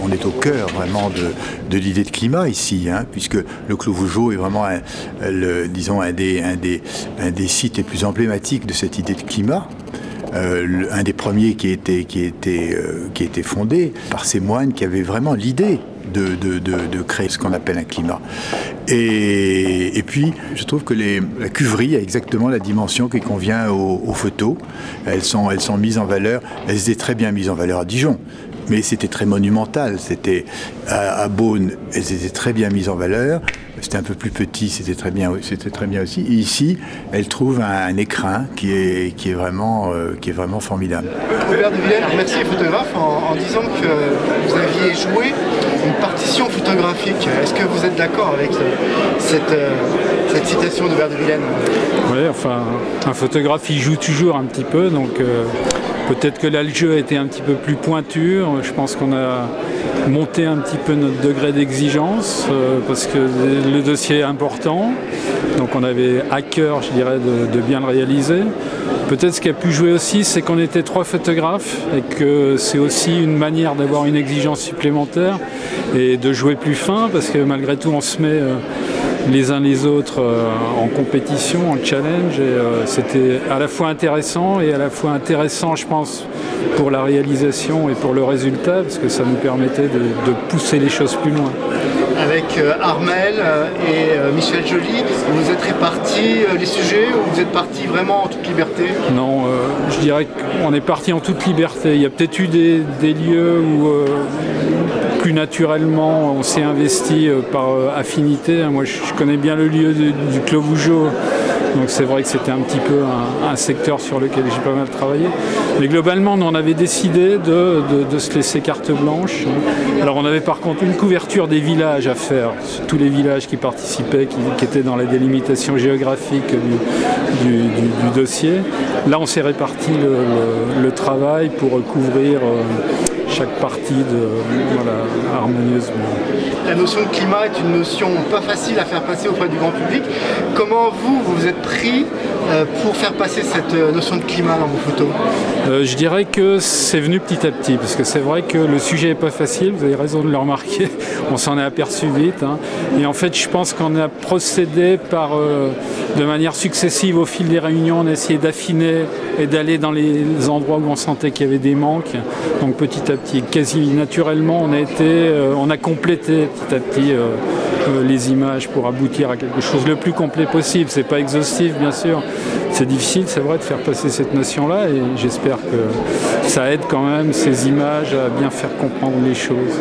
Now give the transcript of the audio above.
On est au cœur vraiment de l'idée de climat ici, hein, puisque le Clos Vougeot est vraiment disons un des sites les plus emblématiques de cette idée de climat. Un des premiers qui a été fondé par ces moines qui avaient vraiment l'idée de créer ce qu'on appelle un climat. Et puis, je trouve que la cuverie a exactement la dimension qui convient aux photos. Elles sont mises en valeur, elles étaient très bien mises en valeur à Dijon. Mais c'était très monumental, c'était à Beaune, elles étaient très bien mises en valeur, c'était un peu plus petit, c'était très bien aussi. Et ici, elles trouvent un écrin qui est vraiment formidable. Robert de Vilaine remercie les photographes en disant que vous aviez joué une partition photographique. Est-ce que vous êtes d'accord avec cette citation de Robert de Vilaine? Oui, enfin, un photographe il joue toujours un petit peu, donc peut-être que là le jeu a été un petit peu plus pointu. Je pense qu'on a monté un petit peu notre degré d'exigence parce que le dossier est important. Donc on avait à cœur, je dirais, de bien le réaliser. Peut-être ce qui a pu jouer aussi, c'est qu'on était 3 photographes et que c'est aussi une manière d'avoir une exigence supplémentaire et de jouer plus fin parce que malgré tout on se met les uns les autres en compétition, en challenge, et c'était à la fois intéressant et à la fois intéressant, je pense, pour la réalisation et pour le résultat, parce que ça nous permettait de pousser les choses plus loin. Avec Armel et Michel Joly, vous êtes répartis les sujets ou vous êtes partis vraiment en toute liberté? Non, je dirais qu'on est parti en toute liberté. Il y a peut-être eu des lieux où plus naturellement on s'est investi par affinité. Moi je connais bien le lieu du Clos Vougeot, donc c'est vrai que c'était un petit peu un secteur sur lequel j'ai pas mal travaillé. Mais globalement on avait décidé de se laisser carte blanche. Alors on avait par contre une couverture des villages à faire, tous les villages qui participaient, qui étaient dans la délimitation géographique du dossier. Là on s'est réparti le travail pour couvrir chaque partie harmonieusement. La notion de climat est une notion pas facile à faire passer auprès du grand public. Comment vous vous êtes pris pour faire passer cette notion de climat dans vos photos? Je dirais que c'est venu petit à petit, parce que c'est vrai que le sujet n'est pas facile, vous avez raison de le remarquer, on s'en est aperçu vite. Hein. Et en fait, je pense qu'on a procédé de manière successive au fil des réunions, on a essayé d'affiner et d'aller dans les endroits où on sentait qu'il y avait des manques. Donc petit à petit, quasi naturellement, on a complété petit à petit les images pour aboutir à quelque chose le plus complet possible. C'est pas exhaustif, bien sûr. C'est difficile, c'est vrai, de faire passer cette notion-là, et j'espère que ça aide quand même ces images à bien faire comprendre les choses.